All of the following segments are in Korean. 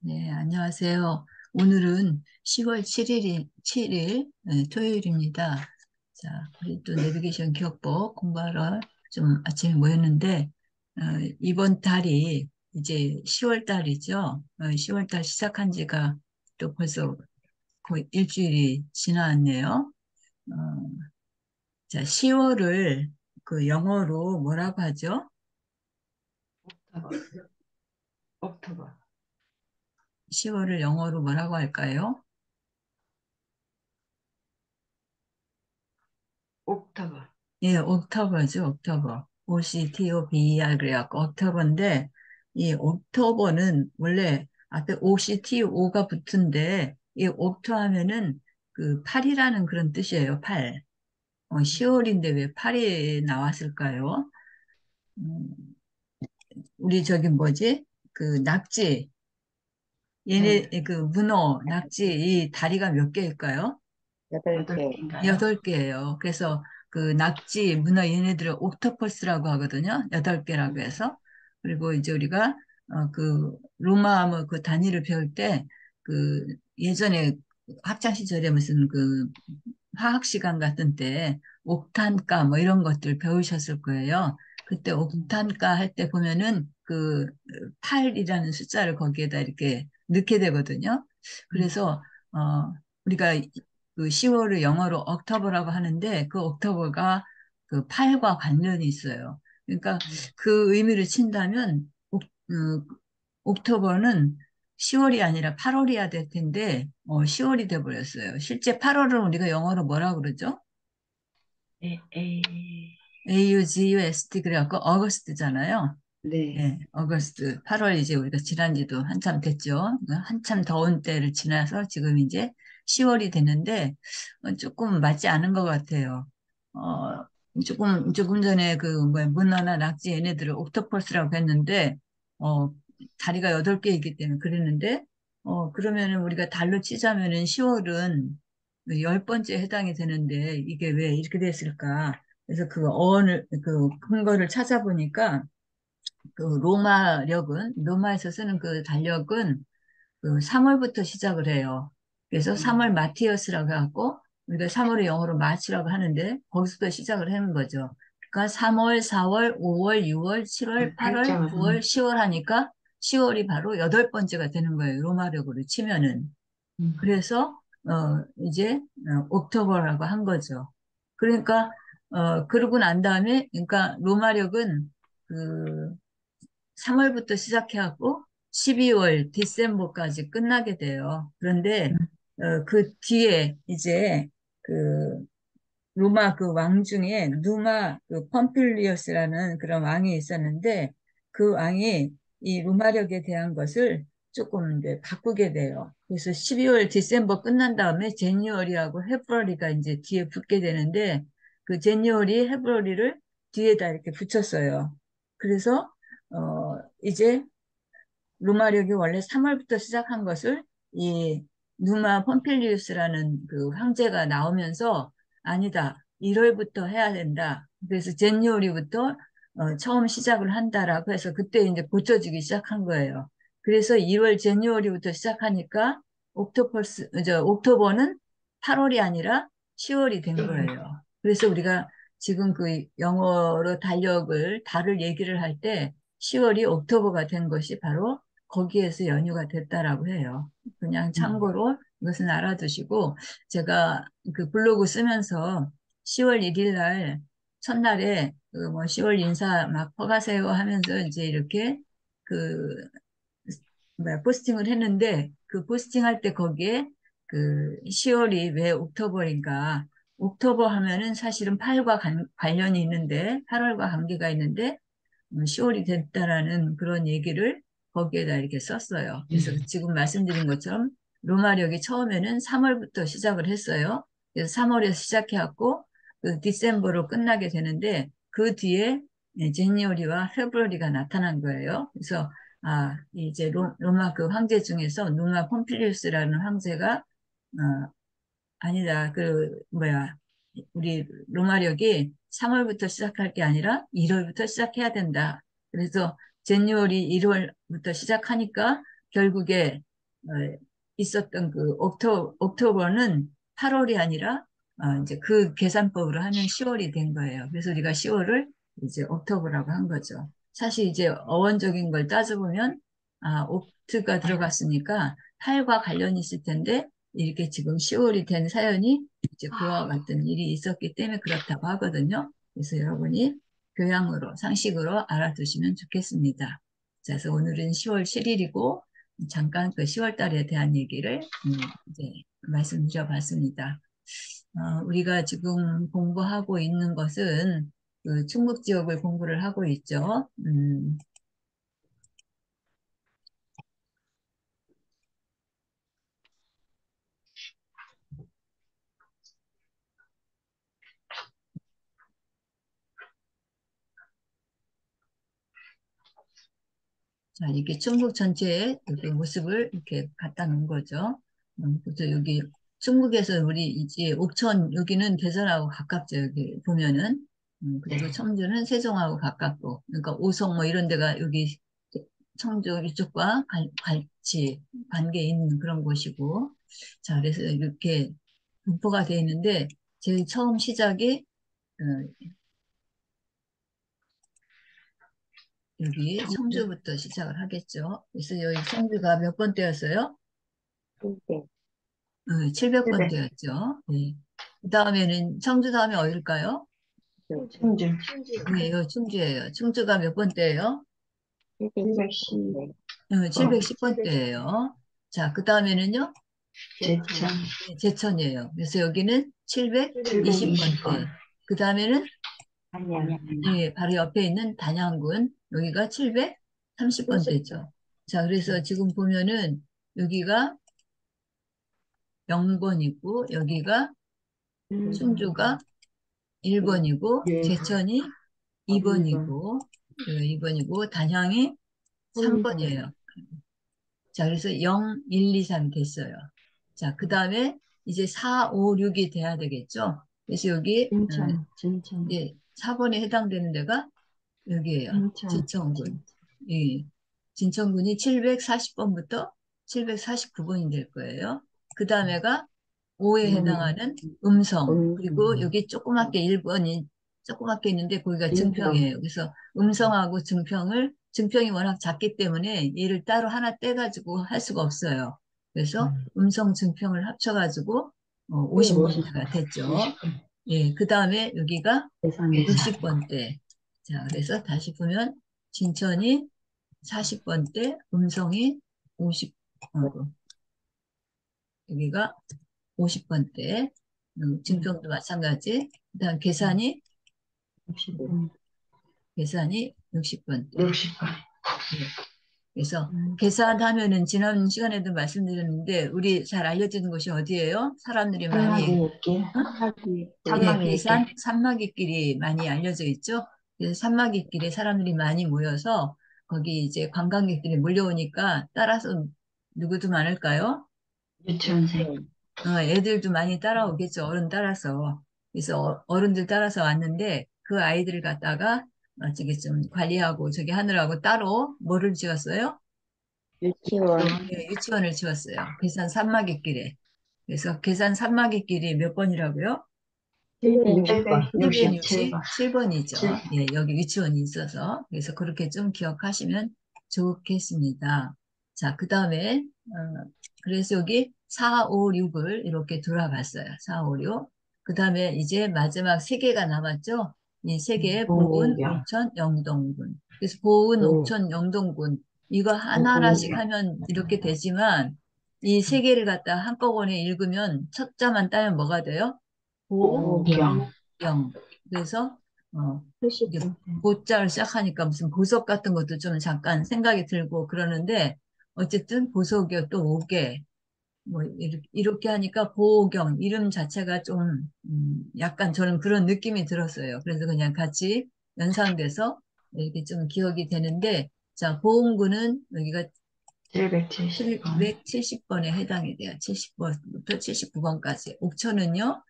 네, 안녕하세요. 오늘은 10월 7일 토요일입니다. 자, 우리 또 내비게이션 기억법 공부하러 좀 아침에 모였는데, 어, 이번 달이 이제 10월 달이죠. 10월 달 시작한 지가 또 벌써 거의 일주일이 지났네요. 어, 자, 10월을 그 영어로 뭐라고 하죠? 옥토버, 옥토버, 10월을 영어로 뭐라고 할까요? 옥토버. 예, 옥토버죠, 옥토버. OCTOBER 그래갖고 옥토버인데, 이 옥토버는 원래 앞에 OCTO가 붙은데, 이 옥토 하면은 그 8이라는 그런 뜻이에요, 8. 10월인데 왜 8이 나왔을까요? 음, 우리 저기 뭐지? 그 낙지, 얘네, 네, 그 문어, 낙지, 이 다리가 몇 개일까요? 여덟 여덟, 개인가요? 8개예요. 그래서 그 낙지, 문어 얘네들을 옥토퍼스라고 하거든요. 8개라고 해서. 그리고 이제 우리가 그 로마 뭐 그 단위를 배울 때 그 예전에 학창 시절에 무슨 그 화학 시간 같은 때 옥탄가 뭐 이런 것들 배우셨을 거예요. 그때 옥탄가 할 때 보면은 그 8이라는 숫자를 거기에다 이렇게 넣게 되거든요. 음, 그래서 우리가 그 10월을 영어로 옥토버라고 하는데 그 옥토버가 그 8과 관련이 있어요. 그러니까 그 의미를 친다면 옥토버는 10월이 아니라 8월이어야 될 텐데 10월이 돼 버렸어요. 실제 8월은 우리가 영어로 뭐라 그러죠? 에, AUGUST 그래갖고 어거스트잖아요. 네, 예, 어거스트 8월 이제 우리가 지난 지도 한참 됐죠. 한참 더운 때를 지나서 지금 이제 10월이 됐는데 조금 맞지 않은 것 같아요. 어, 조금 전에 그 뭐야 문어나 낙지 얘네들을 옥토퍼스라고 했는데 어, 다리가 8개이기 때문에 그랬는데 그러면은 우리가 달로 치자면은 10월은 10번째 해당이 되는데 이게 왜 이렇게 됐을까? 그래서 그 어원을 그 근거를 찾아보니까 그 로마에서 쓰는 그 달력은 그 3월부터 시작을 해요. 그래서 3월 음, 마티어스라고 해갖고 우리가 3월을 영어로 마치라고 하는데 거기서부터 시작을 하는 거죠. 그러니까 3월, 4월, 5월, 6월, 7월, 8월, 8자만, 9월, 10월 하니까 10월이 바로 8번째가 되는 거예요. 로마력으로 치면은. 그래서 이제 옥토버라고 한 거죠. 그러니까 그러고 난 다음에 그러니까 로마력은 그 3월부터 시작해갖고 12월, 디셈버까지 끝나게 돼요. 그런데 그 뒤에 이제 그 로마 그 왕 중에 누마 그 펌필리우스라는 그런 왕이 있었는데 그 왕이 이 로마력에 대한 것을 조금 이제 바꾸게 돼요. 그래서 12월 디셈버 끝난 다음에 제니월이하고 헤브러리가 이제 뒤에 붙게 되는데 그 제니월이 헤브러리를 뒤에다 이렇게 붙였어요. 그래서 이제 로마력이 원래 3월부터 시작한 것을 이 누마 폼필리우스라는 그 황제가 나오면서 아니다. 1월부터 해야 된다. 그래서 제니오리부터 처음 시작을 한다라고 해서 그때 이제 고쳐지기 시작한 거예요. 그래서 2월 제니오리부터 시작하니까 옥토버는 8월이 아니라 10월이 된 10월. 거예요. 그래서 우리가 지금 그 영어로 달을 얘기를 할 때 10월이 옥토버가 된 것이 바로 거기에서 연유가 됐다라고 해요. 그냥 음, 참고로 이것은 알아두시고 제가 그 블로그 쓰면서 10월 1일 날 첫날에 그 뭐 10월 인사 막 퍼가세요 하면서 이제 이렇게 그 뭐야 포스팅을 했는데 그 포스팅할 때 거기에 그 10월이 왜 옥토버인가 옥토버 하면은 사실은 8과 관련이 있는데 8월과 관계가 있는데 10월이 됐다라는 그런 얘기를 거기에다 이렇게 썼어요. 그래서 지금 말씀드린 것처럼 로마력이 처음에는 3월부터 시작을 했어요. 그래서 3월에서 시작해갖고 그 디셈버로 끝나게 되는데 그 뒤에 제니오리와 페브러리가 나타난 거예요. 그래서 이제 로마 그 황제 중에서 누마 폼필리우스라는 황제가 아니다. 그 뭐야 우리 로마력이 3월부터 시작할 게 아니라 1월부터 시작해야 된다. 그래서 제니월이 1월부터 시작하니까 결국에 있었던 그 옥토버는 8월이 아니라 이제 그 계산법으로 하면 10월이 된 거예요. 그래서 우리가 10월을 이제 옥토버라고 한 거죠. 사실 이제 어원적인 걸 따져보면 옥트가 들어갔으니까 8과 관련이 있을 텐데 이렇게 지금 10월이 된 사연이 이제 그와 같은 일이 있었기 때문에 그렇다고 하거든요. 그래서 여러분이 교양으로 상식으로 알아두시면 좋겠습니다. 자, 그래서 오늘은 10월 7일이고 잠깐 그 10월 달에 대한 얘기를 이제 말씀드려봤습니다. 우리가 지금 공부하고 있는 것은 그 충북 지역을 공부를 하고 있죠. 자, 이게 충북 전체의 그 모습을 이렇게 갖다 놓은 거죠. 그래서 여기 충북에서 우리 이제 옥천, 여기는 대전하고 가깝죠. 여기 보면은. 그리고 네. 청주는 세종하고 가깝고. 그러니까 오송 뭐 이런 데가 여기 청주 이쪽과 같이 관계 있는 그런 곳이고. 자, 그래서 이렇게 분포가 되어 있는데, 제일 처음 시작이, 어, 여기 청주. 청주부터 시작을 하겠죠. 그래서 여기 청주가 몇 번째였어요? 네. 700. 700번째였죠. 네. 그 다음에는 청주 다음에 어딜까요? 청주. 네, 여기 충주예요. 충주가 몇 번째예요? 710. 710번째예요. 자, 그 다음에는요? 제천. 네, 제천이에요. 그래서 여기는 720번. 720번째. 그 다음에는 한양. 예, 바로 옆에 있는 단양군. 여기가 730번째죠. 자, 그래서 지금 보면은 여기가 0번이고 여기가 충주가 1번이고 예. 제천이 2번이고 2번이고 단양이 3번이에요. 자, 그래서 0, 1, 2, 3 됐어요. 자, 그 다음에 이제 4, 5, 6이 돼야 되겠죠? 그래서 여기 진천. 이제 4번에 해당되는 데가 여기에요. 진천. 진천군. 예. 진천군이 740번부터 749번이 될 거예요. 그 다음에가 5에 해당하는 음성. 그리고 여기 조그맣게 1번이 조그맣게 있는데 거기가 증평. 증평이에요. 그래서 음성하고 증평이 워낙 작기 때문에 얘를 따로 하나 떼가지고 할 수가 없어요. 그래서 음성 증평을 합쳐가지고 50번대가 됐죠. 50번. 예, 그 다음에 여기가 대상. 60번대. 자, 그래서 다시 보면 진천이 40번대, 음성이 50, 여기가 50번대, 증평도 마찬가지. 그다음 계산이 60번대. 60번. 예. 그래서 계산하면은 지난 시간에도 말씀드렸는데 우리 잘 알려지는 곳이 어디예요? 사람들이 많이 산막이 있길. 응? 예, 산막이 있길. 괴산 산마기길이 많이 알려져 있죠. 그래서 산마기길에 사람들이 많이 모여서 거기 이제 관광객들이 몰려오니까 따라서 누구도 많을까요? 유치원생. 애들도 많이 따라오겠죠. 어른 따라서. 그래서 어른들 따라서 왔는데 그 아이들을 갖다가 저기 좀 관리하고 저기 하느라고 따로 뭐를 지었어요? 유치원. 예, 유치원을 지었어요. 괴산 산마기길에. 그래서 괴산 산마기길이 몇 번이라고요? 760번. 67번. 767번이죠. 예, 여기 유치원이 있어서. 그래서 그렇게 좀 기억하시면 좋겠습니다. 자, 그 다음에, 그래서 여기 4, 5, 6을 이렇게 돌아봤어요. 4, 5, 6. 그 다음에 이제 마지막 세 개가 남았죠. 이 세 개의 보은, 보경. 옥천, 영동군. 그래서 보은, 오. 옥천, 영동군. 이거 하나하나씩 보경. 하면 이렇게 되지만 이 세 개를 갖다 한꺼번에 읽으면 첫 자만 따면 뭐가 돼요? 보경. 영. 그래서 이게 70번. 보자를 시작하니까 무슨 보석 같은 것도 좀 잠깐 생각이 들고 그러는데 어쨌든 보석이요 또 오개 뭐 이렇게 하니까 보경 이름 자체가 좀 약간 저는 그런 느낌이 들었어요. 그래서 그냥 같이 연상돼서 이렇게 좀 기억이 되는데 자 보은군은 여기가 770번. 770번에 해당이 돼요. 70번부터 79번까지. 옥천은요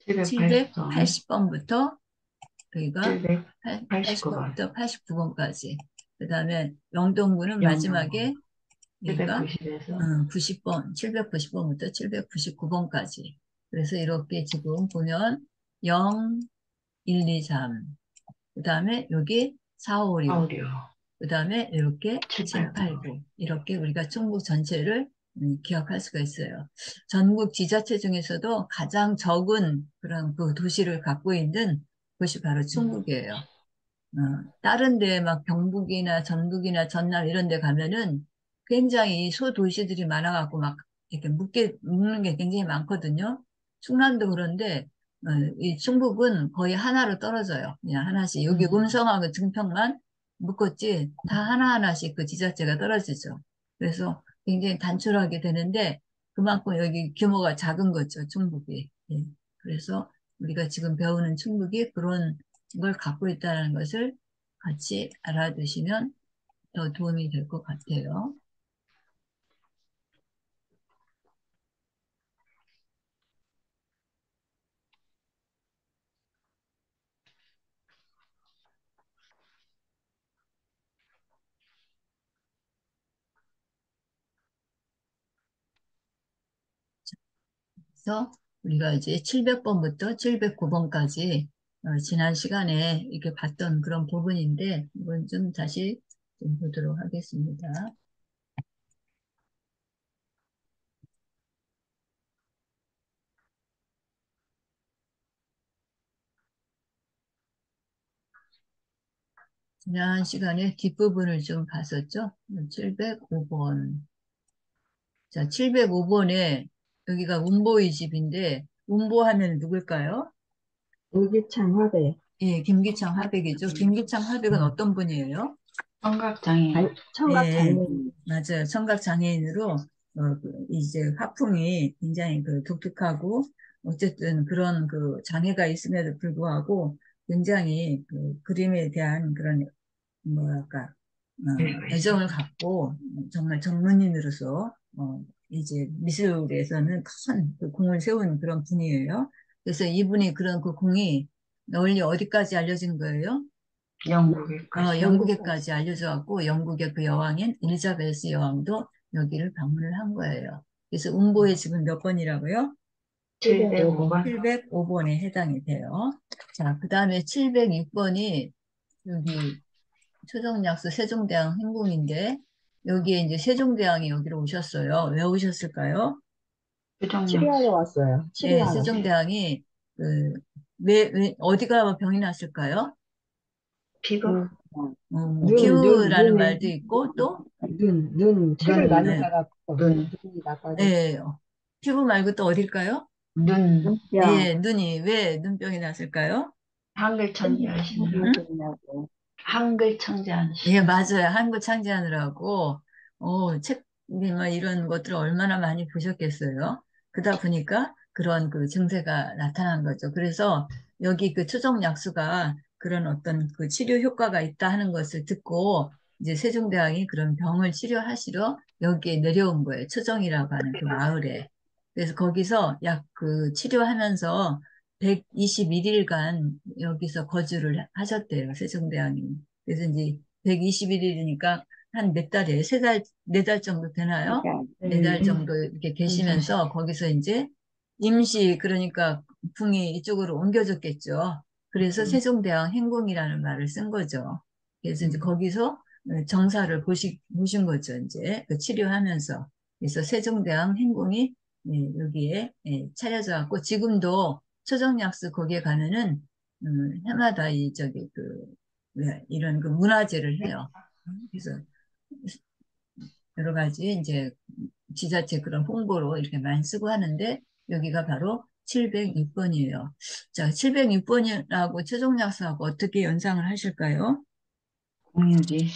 780번. 780번부터 여기가 789번. 80번부터 89번까지. 그 다음에 영동군은 영동. 마지막에 그러니까 790에서 90번, 790번부터 799번까지. 그래서 이렇게 지금 보면 0, 1, 2, 3. 그 다음에 여기 4, 5, 6. 456, 그 다음에 이렇게 7, 8, 789. 9. 이렇게 우리가 충북 전체를 기억할 수가 있어요. 전국 지자체 중에서도 가장 적은 그런 그 도시를 갖고 있는 곳이 바로 충북이에요. 다른 데 막 경북이나 전북이나 전남 이런 데 가면은 굉장히 소도시들이 많아갖고 막 이렇게 묶는 게 굉장히 많거든요. 충남도 그런데, 이 충북은 거의 하나로 떨어져요. 그냥 하나씩. 여기 음, 음성하고 증평만 묶었지 다 하나하나씩 그 지자체가 떨어지죠. 그래서 굉장히 단촐하게 되는데 그만큼 여기 규모가 작은 거죠, 충북이. 예. 그래서 우리가 지금 배우는 충북이 그런 걸 갖고 있다는 것을 같이 알아두시면 더 도움이 될 것 같아요. 그래서 우리가 이제 700번부터 709번까지 지난 시간에 이렇게 봤던 그런 부분인데 이건 좀 다시 좀 보도록 하겠습니다. 지난 시간에 뒷부분을 좀 봤었죠? 705번. 자, 705번에 여기가 운보의 집인데 운보하면 누굴까요? 일기창 화배, 예, 김기창 화백이죠. 김기창 화백은 어떤 분이에요? 청각장애인. 청각 예, 장애인, 맞아요. 청각 장애인으로 이제 화풍이 굉장히 그 독특하고 어쨌든 그런 그 장애가 있음에도 불구하고 굉장히 그 그림에 대한 그런 뭐랄까 여유가 애정을 있어서. 갖고 정말 전문인으로서 이제 미술에서는 큰그 공을 세운 그런 분이에요. 그래서 이분이 그런 그 공이 널리 어디까지 알려진 거예요? 영국에까지요. 영국에까지 알려져 갖고 영국의 그 여왕인 엘리자베스 여왕도 여기를 방문을 한 거예요. 그래서 음보의 집은 몇 번이라고요? 705번. 705번. 705번에 해당이 돼요. 자, 그 다음에 706번이 여기 초정약수 세종대왕 행궁인데 여기에 이제 세종대왕이 여기로 오셨어요. 왜 오셨을까요? 치료하러 표정약수. 왔어요. 네, 치료하러. 세종대왕이 그, 어디가 병이 났을까요? 피부. 그, 뭐 눈, 피부라는 눈에, 말도 있고 또 책을 많이 네. 봐갖고, 눈. 눈이 나빠졌어. 예, 피부 말고 또 어딜까요? 눈. 눈병, 예, 눈이 왜 눈병이 났을까요? 한글 천재하시느라. 응? 생각나고. 한글 천재하시느라. 예, 맞아요. 한국 창제하느라고 책, 뭐 이런 것들을 얼마나 많이 보셨겠어요. 그러다 보니까 그런 그 증세가 나타난 거죠. 그래서 여기 그 초정약수가 그런 어떤 그 치료 효과가 있다 하는 것을 듣고 이제 세종대왕이 그런 병을 치료하시러 여기에 내려온 거예요. 초정이라고 하는 그 마을에. 그래서 거기서 약 그 치료하면서 121일간 여기서 거주를 하셨대요. 세종대왕이. 그래서 이제 121일이니까 한 몇 달이에요? 세 달, 네 달 정도 되나요? 그러니까, 네 달 네. 정도 이렇게 검사실. 계시면서 거기서 이제 임시, 그러니까 궁이 이쪽으로 옮겨졌겠죠. 그래서 음, 세종대왕 행궁이라는 말을 쓴 거죠. 그래서 이제 음. 거기서 정사를 보신 거죠. 이제 그 치료하면서. 그래서 세종대왕 행궁이 여기에 차려져 갖고 지금도 초정약수 거기에 가면은 해마다 이 저기 그 이런 그 문화제를 해요. 그래서 여러 가지 이제 지자체 그런 홍보로 이렇게 많이 쓰고 하는데 여기가 바로 706번이에요. 자, 706번이라고 최종약수하고 어떻게 연상을 하실까요? 공유지.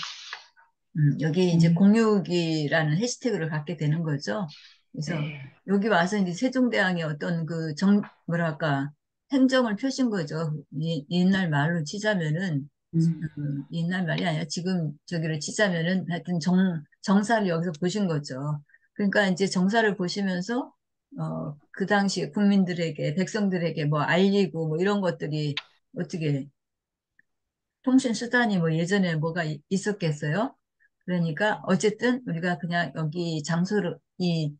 여기 이제 공유. 공육이라는 해시태그를 갖게 되는 거죠. 그래서 네. 여기 와서 이제 세종대왕의 어떤 그 뭐랄까, 행정을 펴신 거죠. 옛날 말로 치자면은, 음. 옛날 말이 아니라 지금 저기를 치자면은 하여튼 정사를 여기서 보신 거죠. 그러니까 이제 정사를 보시면서, 그 당시 국민들에게, 백성들에게 뭐 알리고 뭐 이런 것들이 어떻게 통신 수단이 뭐 예전에 뭐가 있었겠어요? 그러니까 어쨌든 우리가 그냥 여기 장소를 이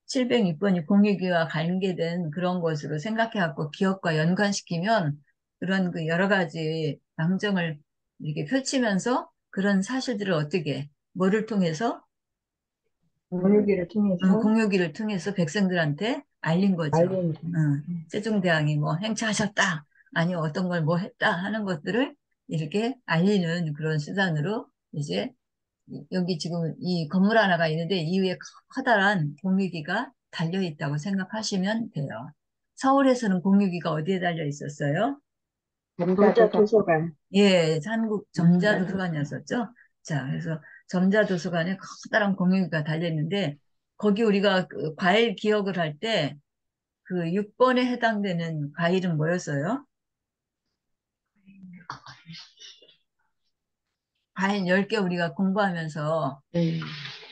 706번이 공유기와 관계된 그런 것으로 생각해갖고 기억과 연관시키면 그런 그 여러 가지 방정을 이렇게 펼치면서 그런 사실들을 어떻게, 뭐를 통해서, 공유기를 통해서 공유기를 통해서 백성들한테 알린 거죠. 알린, 세종대왕이 뭐 행차하셨다, 아니면 어떤 걸 뭐 했다 하는 것들을 이렇게 알리는 그런 수단으로 이제 여기 지금 이 건물 하나가 있는데 이 위에 커다란 공유기가 달려 있다고 생각하시면 돼요. 서울에서는 공유기가 어디에 달려 있었어요? 점자 도서관. 예, 한국 점자도서관이었었죠. 자, 그래서 점자도서관에 커다란 공유기가 달려 있는데 거기 우리가 그 과일 기억을 할 때 그 6번에 해당되는 과일은 뭐였어요? 과일 10개 우리가 공부하면서 네.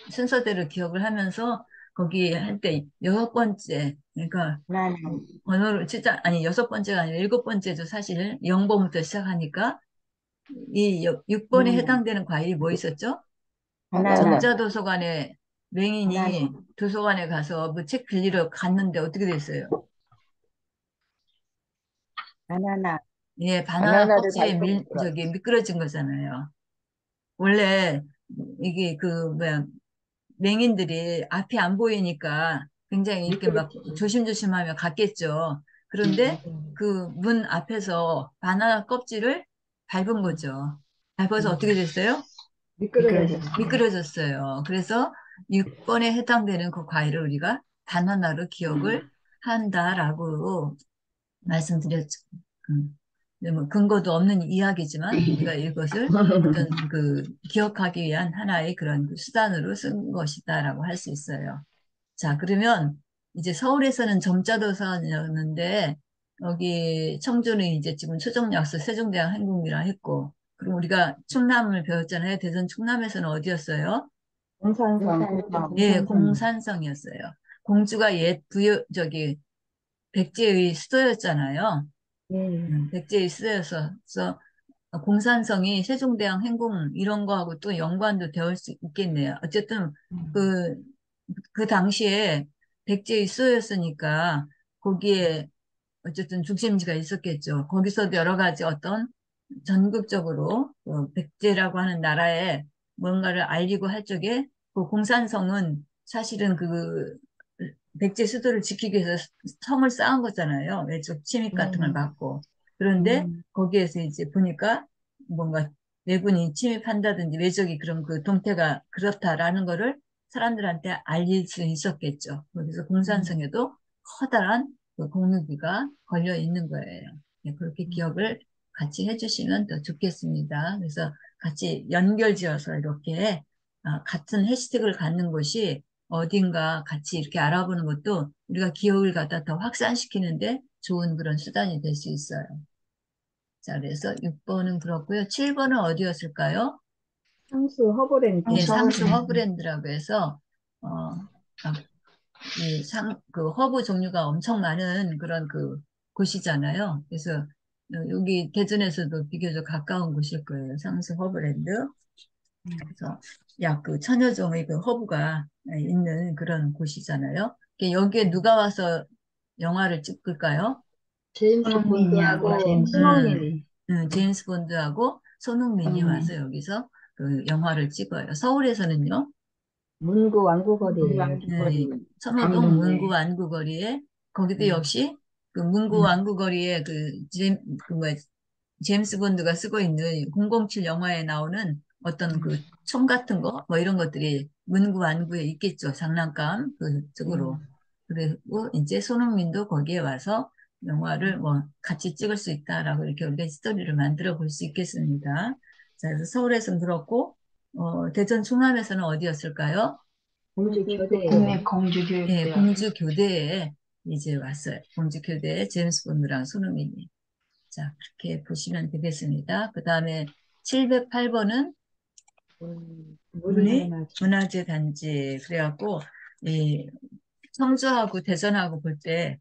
순서대로 기억을 하면서 거기 할 때 6번째, 그러니까 하나, 번호를 진짜 아니 6번째가 아니라 7번째도 사실 0번부터 시작하니까 이 6번에 해당되는 과일이 뭐 있었죠? 바나나, 점자도서관에 바나나, 맹인이 도서관에 가서 뭐 책 빌리러 갔는데 어떻게 됐어요? 바나나, 예, 바나나 바나나를 껍질에 밟고 있더라. 저기 미끄러진 거잖아요. 원래 이게 그 뭐야 맹인들이 앞이 안 보이니까 굉장히 이렇게 막 미끄럽지. 조심조심하며 갔겠죠. 그런데 그 문 앞에서 바나나 껍질을 밟은 거죠. 밟아서 어떻게 됐어요? 미끄러졌어. 미끄러졌어요. 그래서 6번에 해당되는 그 과일을 우리가 바나나로 기억을 한다라고 말씀드렸죠. 뭐 근거도 없는 이야기지만 우리가 이것을 어떤 그 기억하기 위한 하나의 그런 그 수단으로 쓴 것이다라고 할 수 있어요. 자, 그러면 이제 서울에서는 점자도서관이었는데 여기 청주는 이제 지금 초정약소 세종대왕 행궁이라 했고 그럼 우리가 충남을 배웠잖아요. 대전 충남에서는 어디였어요? 공산성, 공주 예, 공산성. 공산성이었어요. 공주가 옛 부여 저기 백제의 수도였잖아요. 네. 백제의 수도여서 그래서 공산성이 세종대왕 행궁 이런 거하고 또 연관도 되어 수 있겠네요. 어쨌든 그, 그 당시에 백제의 수도였으니까 거기에 어쨌든 중심지가 있었겠죠. 거기서도 여러 가지 어떤 전국적으로 백제라고 하는 나라에 뭔가를 알리고 할 적에 그 공산성은 사실은 그 백제 수도를 지키기 위해서 성을 쌓은 거잖아요. 외적 침입 같은 걸 막고. 그런데 거기에서 이제 보니까 뭔가 외군이 침입한다든지 외적이 그런 그 동태가 그렇다라는 거를 사람들한테 알릴 수 있었겠죠. 그래서 공산성에도 커다란 그 공유기가 걸려 있는 거예요. 네, 그렇게 기억을 같이 해주시면 더 좋겠습니다. 그래서 같이 연결지어서 이렇게 같은 해시태그를 갖는 것이 어딘가 같이 이렇게 알아보는 것도 우리가 기억을 갖다 더 확산시키는데 좋은 그런 수단이 될 수 있어요. 자, 그래서 6번은 그렇고요. 7번은 어디였을까요? 상수 허브랜드. 예, 상수 허브랜드라고 해서 어, 이 그 허브 종류가 엄청 많은 그런 그 곳이잖아요. 그래서 여기 대전에서도 비교적 가까운 곳일 거예요. 상수 허브랜드. 그래서 약 그 천여 종의 그 허브가 있는 그런 곳이잖아요. 여기에 누가 와서 영화를 찍을까요? 제임스 손흥민이하고 본드하고 제임스. 음, 손흥민이. 제임스 본드하고 손흥민이 와서 손흥민. 여기서 그 영화를 찍어요. 서울에서는요? 문구 완구거리예요. 네, 선호동 문구 강동구에. 완구거리에 거기도 음. 역시 그 문구 완구거리에 그 뭐야, 제임스 본드가 쓰고 있는 007 영화에 나오는 어떤 그 총 같은 거 뭐 이런 것들이 문구 완구에 있겠죠. 장난감 그쪽으로. 그리고 이제 손흥민도 거기에 와서 영화를 뭐 같이 찍을 수 있다라고 이렇게 우리가 스토리를 만들어 볼 수 있겠습니다. 자, 그래서 서울에서는 그렇고 대전 충남에서는 어디였을까요? 공주 교대예요. 예, 국립공주교육대학. 공주교대에 이제 왔어요. 공주교대에 제임스 본드랑 손흥민이. 자, 그렇게 보시면 되겠습니다. 그 다음에 708번은 문화문화재. 문화재 단지. 그래갖고, 이 청주하고 대전하고 볼 때,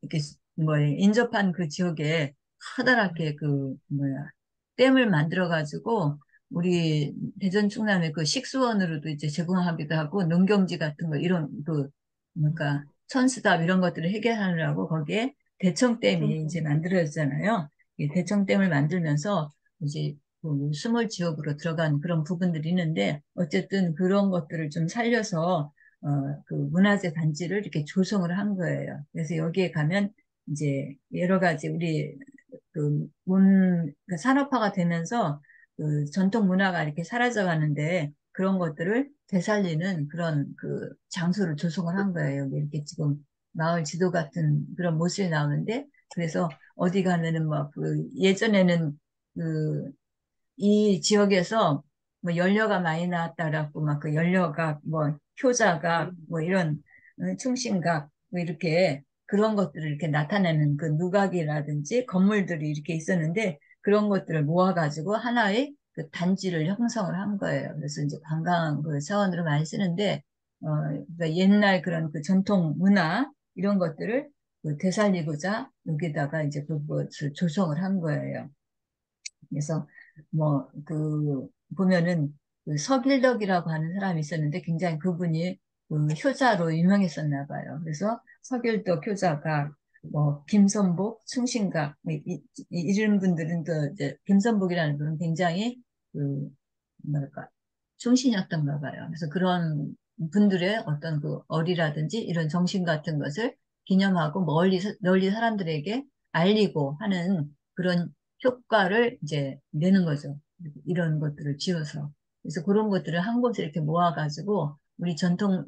이렇게, 뭐, 인접한 그 지역에 커다랗게 그, 뭐야, 댐을 만들어가지고, 우리 대전 충남의 그 식수원으로도 이제 제공하기도 하고 농경지 같은 거 이런 그 그러니까 천수답 이런 것들을 해결하느라고 거기에 대청댐이 이제 만들어졌잖아요. 이 대청댐을 만들면서 이제 그 수몰 지역으로 들어간 그런 부분들이 있는데 어쨌든 그런 것들을 좀 살려서 그 문화재 단지를 이렇게 조성을 한 거예요. 그래서 여기에 가면 이제 여러 가지 우리 그 산업화가 되면서 그 전통 문화가 이렇게 사라져 가는데 그런 것들을 되살리는 그런 그 장소를 조성을 한 거예요. 여기 이렇게 지금 마을 지도 같은 그런 모습이 나오는데 그래서 어디 가면은 뭐 그 예전에는 그 이 지역에서 뭐 연료가 많이 나왔다라고 막 그 연료각, 뭐 효자각, 뭐 이런 충신각, 뭐 이렇게 그런 것들을 이렇게 나타내는 그 누각이라든지 건물들이 이렇게 있었는데 그런 것들을 모아가지고 하나의 그 단지를 형성을 한 거예요. 그래서 이제 관광 그 차원으로 많이 쓰는데 그러니까 옛날 그런 그 전통 문화 이런 것들을 그 되살리고자 여기다가 이제 그것을 조성을 한 거예요. 그래서 뭐 그 보면은 그 서길덕이라고 하는 사람이 있었는데 굉장히 그분이 그 효자로 유명했었나 봐요. 그래서 서길덕 효자가 뭐 김선복, 충신각 이런 분들은 또 이제 김선복이라는 분은 굉장히 그 뭐랄까 충신이었던가 봐요. 그래서 그런 분들의 어떤 그 어리라든지 이런 정신 같은 것을 기념하고 널리 사람들에게 알리고 하는 그런 효과를 이제 내는 거죠. 이런 것들을 지어서. 그래서 그런 것들을 한 곳에 이렇게 모아가지고 우리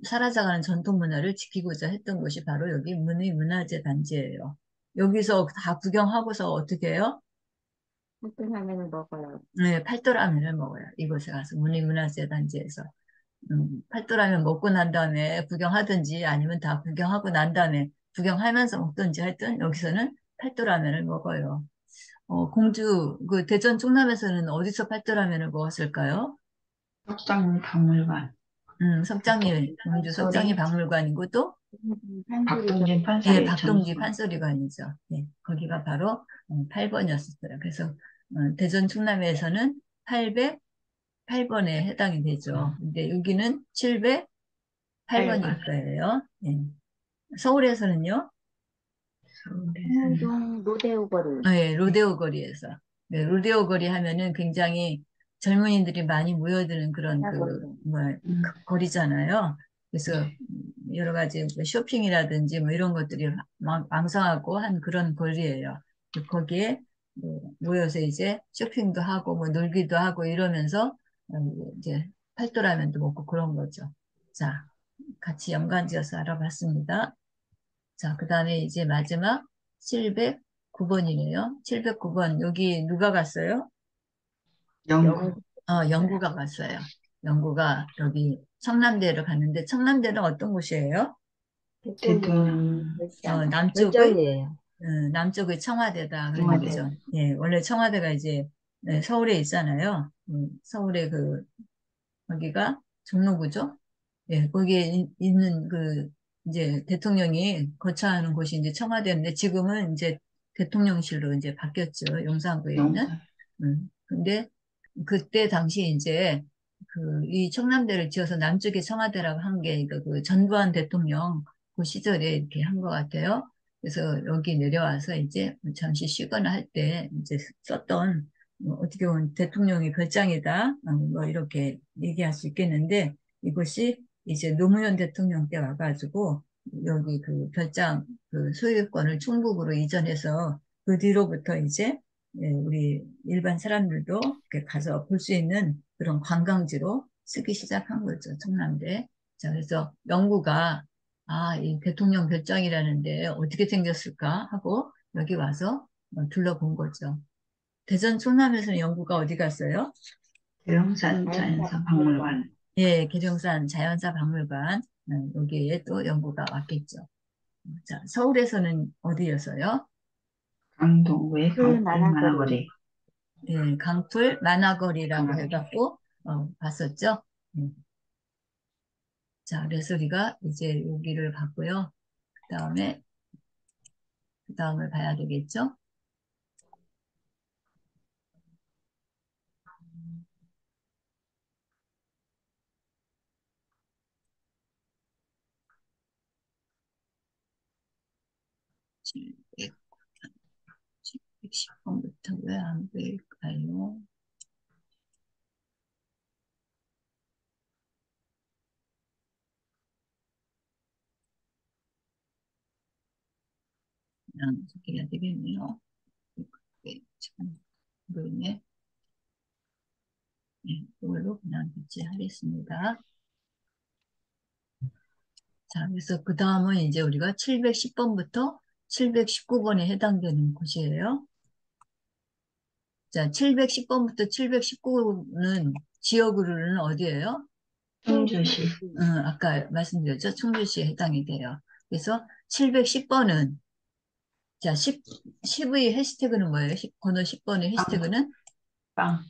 사라져가는 전통 문화를 지키고자 했던 곳이 바로 여기 문화재 단지예요. 여기서 다 구경하고서 어떻게 해요? 햇빛라면을 먹어요. 네, 팔도라면을 먹어요. 이곳에 가서 문화재 단지에서. 팔도라면 먹고 난 다음에 구경하든지 아니면 다 구경하고 난 다음에 구경하면서 먹든지 하여튼 여기서는 팔도라면을 먹어요. 공주, 그 대전 충남에서는 어디서 팔도라면을 먹었을까요? 석장 박물관, 석장리, 공주 석장리 판소리, 박물관이고 또, 한소리죠. 박동진 예, 판소리 박동지 전수. 판소리관이죠. 예, 거기가 바로 8번이었었어요. 그래서 대전 충남에서는 808번에 해당이 되죠. 근데 여기는 708번일 8번, 거예요. 예. 서울에서는요? 서울에서는 한문동 로데오 거리. 예, 로데오 거리에서. 네, 로데오 거리 하면은 굉장히 젊은이들이 많이 모여드는 그런 하나거리. 거리잖아요. 그래서 여러 가지 뭐 쇼핑이라든지 뭐 이런 것들이 왕성하고 한 그런 거리예요. 거기에 모여서 이제 쇼핑도 하고 뭐 놀기도 하고 이러면서 이제 팔도라면도 먹고 그런 거죠. 자, 같이 연관지어서 알아봤습니다. 자, 그 다음에 이제 마지막 709번이네요. 709번. 여기 누가 갔어요? 영국, 영국. 영구가 갔어요. 영구가 여기 청남대를 갔는데 청남대는 어떤 곳이에요? 대통령 대통령, 별장. 남쪽의 별장이에요. 남쪽의 청와대다 그런 청와대, 얘기죠. 예, 원래 청와대가 이제 서울에 있잖아요. 서울에 거기가 종로구죠. 예, 거기에 있는 이제 대통령이 거처하는 곳이 이제 청와대인데 지금은 이제 대통령실로 이제 바뀌었죠. 용산구에 있는. 영상, 근데 그때 당시 이제 이 청남대를 지어서 남쪽에 청와대라고 한 게 그 전두환 대통령 그 시절에 이렇게 한 것 같아요. 그래서 여기 내려와서 이제 잠시 쉬거나 할 때 이제 썼던 어떻게 보면 대통령이 별장이다. 뭐 이렇게 얘기할 수 있겠는데 이것이 이제 노무현 대통령 때 와가지고 여기 그 별장 그 소유권을 충북으로 이전해서 그 뒤로부터 이제 우리 일반 사람들도 이렇게 가서 볼 수 있는 그런 관광지로 쓰기 시작한 거죠, 청남대. 자, 그래서 영구가 이 대통령 별장이라는데 어떻게 생겼을까 하고 여기 와서 둘러본 거죠. 대전 충남에서는 영구가 어디 갔어요? 계룡산 자연사 자연사 박물관. 박물관, 예, 계룡산 자연사 박물관. 여기에 또 영구가 왔겠죠. 자, 서울에서는 어디였어요? 강동 외 풀 강풀 만화거리. 만화거리, 예, 강풀 만화거리라고 만화거리. 해갖고 봤었죠. 예. 자, 그래서 우리가 이제 여기를 봤고요. 그다음에 그 다음을 봐야 되겠죠. 710번부터 왜 안 보일까요? 그냥 해야 되겠네요. 지금 보이네. 네, 이걸로 그냥 배치하겠습니다. 자, 그래서 그 다음은 이제 우리가 710번부터 719번에 해당되는 곳이에요. 자, 710번부터 719는 지역으로는 어디예요? 충주시. 아까 말씀드렸죠? 충주시에 해당이 돼요. 그래서 710번은, 자, 10의 해시태그는 뭐예요? 번호 10번의 해시태그는? 빵.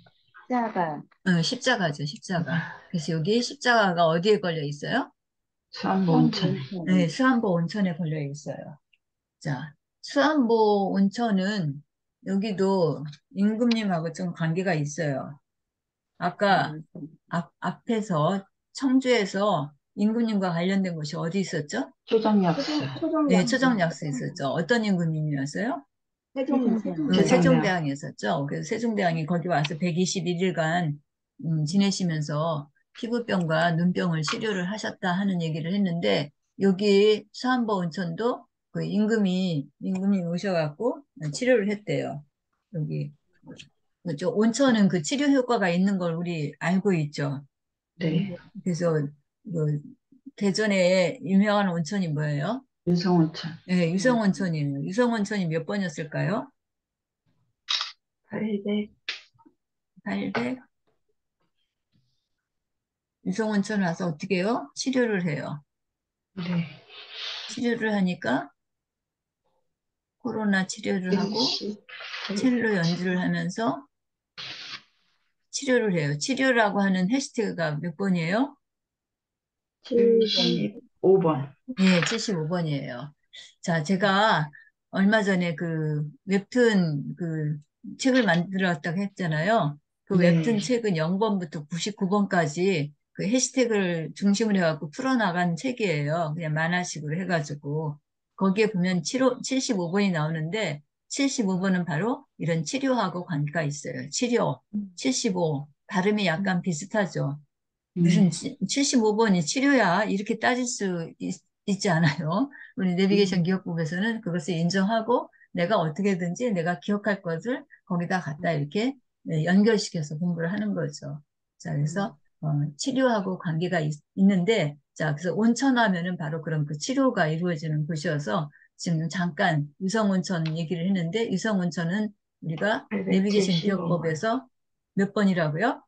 십자가. 십자가죠, 십자가. 그래서 여기 십자가가 어디에 걸려 있어요? 수안보 온천. 네, 수안보 온천에 걸려 있어요. 자, 수안보 온천은 여기도 임금님하고 좀 관계가 있어요. 아까 앞에서 청주에서 임금님과 관련된 곳이 어디 있었죠? 초정역수. 네, 초정양, 초정약수 있었죠. 어떤 임금님이었어요? 세종, 세종. 세종대왕이 있었죠. 그래서 세종대왕이 거기 와서 121일간 지내시면서 피부병과 눈병을 치료를 하셨다 하는 얘기를 했는데, 여기 수안보 온천도 그 임금이 오셔갖고 치료를 했대요. 여기. 그죠? 온천은 그 치료 효과가 있는 걸 우리 알고 있죠. 네. 그래서 그 대전에 유명한 온천이 뭐예요? 윤성온천. 네, 유성온천이에요. 유성온천이 몇 번이었을까요? 800. 800. 유성온천 와서 어떻게 해요? 치료를 해요. 네. 치료를 하니까 코로나 치료를 하고 110. 첼로 연주를 하면서 치료를 해요. 치료라고 하는 해시태그가 몇 번이에요? 75번. 네, 75번이에요. 자, 제가 얼마 전에 그 웹툰 그 책을 만들었다고 했잖아요. 그 네. 웹툰 책은 0번부터 99번까지 그 해시태그를 중심으로 해갖고 풀어나간 책이에요. 그냥 만화식으로 해가지고. 거기에 보면 75번이 나오는데 75번은 바로 이런 치료하고 관계가 있어요. 치료, 75. 발음이 약간 비슷하죠. 무슨 네. 75번이 치료야? 이렇게 따질 수 있지 않아요? 우리 내비게이션 기억법에서는 그것을 인정하고 내가 어떻게든지 내가 기억할 것을 거기다 갖다 이렇게 연결시켜서 공부를 하는 거죠. 자, 그래서 치료하고 관계가 있는데, 자, 그래서 온천하면은 바로 그런 그 치료가 이루어지는 곳이어서 지금 잠깐 유성온천 얘기를 했는데, 유성온천은 우리가 내비게이션 875번. 기억법에서 몇 번이라고요?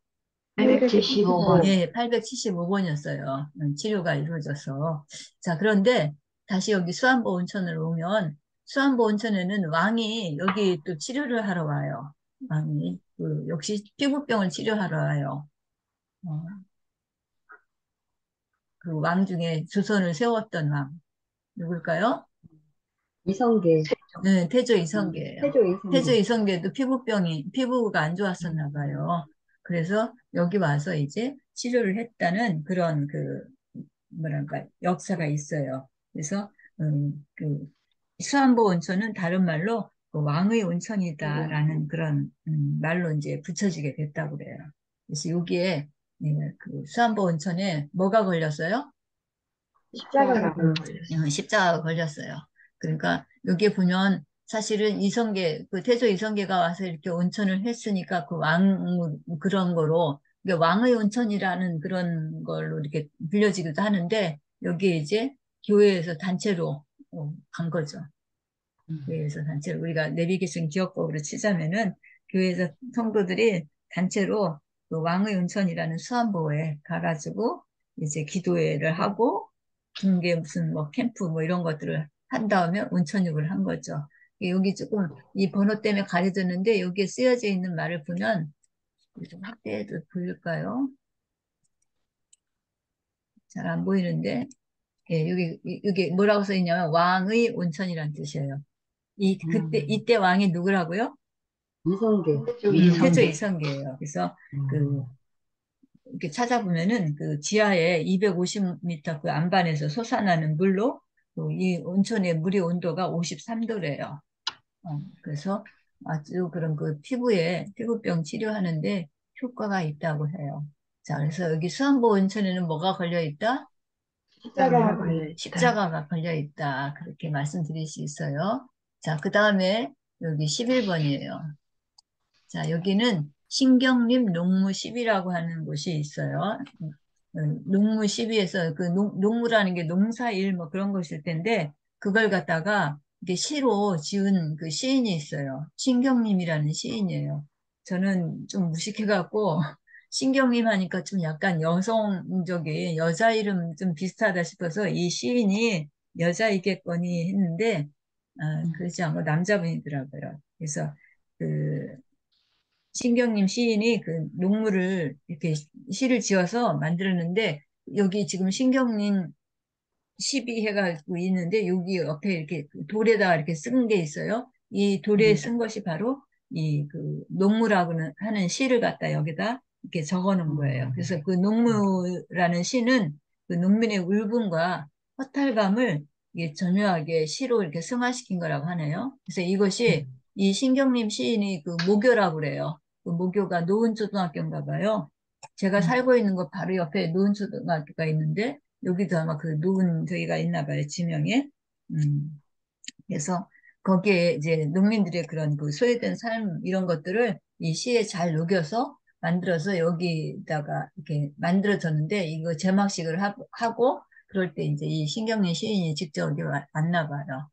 875번. 예, 875번이었어요. 치료가 이루어져서. 자, 그런데 다시 여기 수안보 온천을 오면 수안보 온천에는 왕이 여기 또 치료를 하러 와요. 왕이 역시 피부병을 치료하러 와요. 어, 그 왕 중에 조선을 세웠던 왕 누굴까요? 이성계, 네, 태조 이성계예요. 태조 태조 이성계. 이성계도 피부가 안 좋았었나 봐요. 그래서 여기 와서 이제 치료를 했다는 그런 뭐랄까, 역사가 있어요. 그래서, 그, 수안보 온천은 다른 말로 그 왕의 온천이다라는 그런, 말로 이제 붙여지게 됐다고 그래요. 그래서 여기에, 예, 그 수안보 온천에 뭐가 걸렸어요? 십자가가 걸렸어요. 십자가가 걸렸어요. 그러니까 여기에 보면 사실은 그 태조 이성계가 와서 이렇게 온천을 했으니까 그런 거로, 이게 왕의 온천이라는 그런 걸로 이렇게 불려지기도 하는데, 여기에 이제 교회에서 단체로 간 거죠. 교회에서 단체로, 우리가 내비게이션 기억법으로 치자면은, 교회에서 성도들이 단체로 그 왕의 온천이라는 수안보에 가가지고, 이제 기도회를 하고, 중계 무슨 뭐 캠프 뭐 이런 것들을 한 다음에 온천육을 한 거죠. 여기 조금 이 번호 때문에 가려졌는데 여기에 쓰여져 있는 말을 보면 좀 확대해도 보일까요? 잘 안 보이는데 예, 여기 뭐라고 써 있냐면 왕의 온천이란 뜻이에요. 이때 왕이 누구라고요? 이성계. 태조 이성계. 이성계예요. 그래서 그 이렇게 찾아보면은 그 지하에 250m 그 안반에서 솟아나는 물로 이 온천의 물의 온도가 53도래요. 그래서 아주 그런 그 피부병 치료하는데 효과가 있다고 해요. 자, 그래서 여기 수안보 온천에는 뭐가 걸려 있다? 십자가가 걸려 있다. 십자가가 걸려 있다. 그렇게 말씀드릴 수 있어요. 자, 그 다음에 여기 11번이에요. 자, 여기는 신경림 농무 10이라고 하는 곳이 있어요. 농무 10에서 그 농무라는 게 농사일 뭐 그런 것일 텐데 그걸 갖다가 이게 시로 지은 그 시인이 있어요. 신경림이라는 시인이에요. 저는 좀 무식해갖고 신경림 하니까 좀 약간 여성적인 여자 이름 좀 비슷하다 싶어서 이 시인이 여자이겠거니 했는데 그렇지 않고 남자분이더라고요. 그래서 그 신경림 시인이 그 농물을 이렇게 시를 지어서 만들었는데 여기 지금 신경림 시비 해가지고 있는데 여기 옆에 이렇게 돌에다가 이렇게 쓴 게 있어요. 이 돌에 쓴 것이 바로 이 그 농무라고는 하는 시를 갖다 여기다 이렇게 적어 놓은 거예요. 그래서 그 농무라는 시는 그 농민의 울분과 허탈감을 이게 절묘하게 시로 이렇게 승화시킨 거라고 하네요. 그래서 이것이 이 신경림 시인이 그 모교라고 그래요. 그 모교가 노은초등학교인가 봐요. 제가 살고 있는 거 바로 옆에 노은초등학교가 있는데 여기도 아마 그 노은 저기가 있나 봐요, 지명에. 그래서 거기에 이제 농민들의 그런 그 소외된 삶 이런 것들을 이 시에 잘 녹여서 만들어서 여기다가 이렇게 만들어졌는데 이거 제막식을 하고 그럴 때 이제 이 신경림 시인이 직접 여기 왔나 봐요.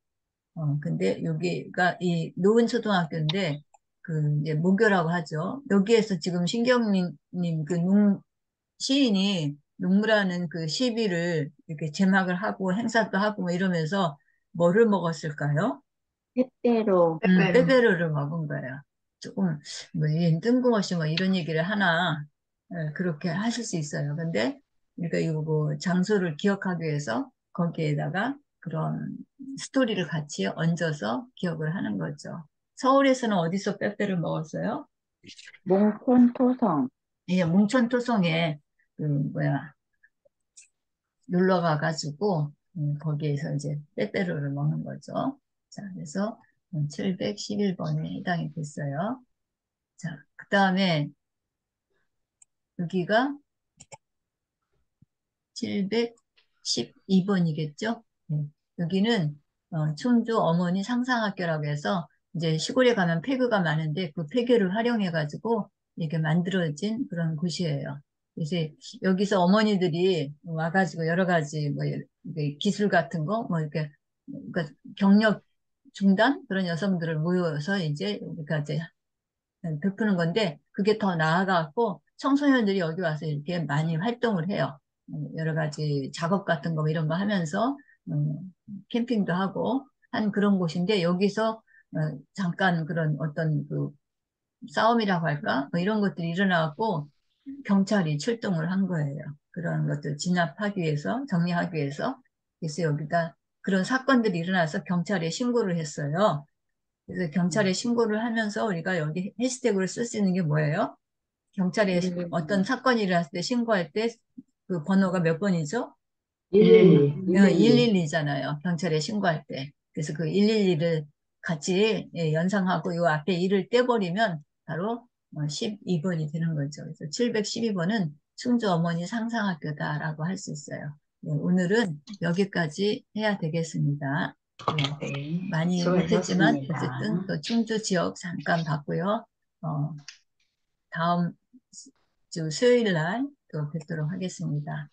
근데 여기가 이 노은초등학교인데 그 이제 모교라고 하죠. 여기에서 지금 신경님 그 시인이 눈물하는 그 시비를 이렇게 제막을 하고 행사도 하고 뭐 이러면서 뭐를 먹었을까요? 때때로 빼빼로. 빼빼로를 먹은 거예요. 조금 뭐 뜬금없이 뭐 이런 얘기를 하나 그렇게 하실 수 있어요. 근데 우리가 이거 뭐 장소를 기억하기 위해서 거기에다가 그런 스토리를 같이 얹어서 기억을 하는 거죠. 서울에서는 어디서 빼빼를 먹었어요? 몽촌토성 예, 몽천토성에 그 뭐야 놀러 가가지고 거기에서 이제 빼빼로를 먹는 거죠. 자, 그래서 711번에 해당이 됐어요. 자, 그 다음에 여기가 712번이겠죠? 여기는 충주 어머니 상상학교라고 해서 이제 시골에 가면 폐교가 많은데 그 폐교를 활용해가지고 이게 만들어진 그런 곳이에요. 그래서 여기서 어머니들이 와가지고 여러 가지 뭐 이렇게 기술 같은 거 뭐 이렇게 그러니까 경력 중단 그런 여성들을 모여서 이제 우리가 이제 베푸는 건데 그게 더 나아가고 청소년들이 여기 와서 이렇게 많이 활동을 해요. 여러 가지 작업 같은 거 이런 거 하면서 캠핑도 하고 한 그런 곳인데 여기서 잠깐 그런 어떤 그 싸움이라고 할까? 뭐 이런 것들이 일어나고 경찰이 출동을 한 거예요. 그런 것들 진압하기 위해서 정리하기 위해서 그래서 여기다 그런 사건들이 일어나서 경찰에 신고를 했어요. 그래서 경찰에 신고를 하면서 우리가 여기 해시태그를 쓸 수 있는 게 뭐예요? 경찰에 어떤 사건이 일어났을 때 신고할 때 그 번호가 몇 번이죠? 112, 112. 112잖아요. 경찰에 신고할 때. 그래서 그 112를 같이 연상하고 요 앞에 1을 떼버리면 바로 12번이 되는 거죠. 그래서 712번은 충주 어머니 상상학교다라고 할 수 있어요. 네, 오늘은 여기까지 해야 되겠습니다. 네, 네. 많이 못했지만 수고하셨습니다. 어쨌든 또 충주 지역 잠깐 봤고요. 다음 주 수요일 날 또 뵙도록 하겠습니다.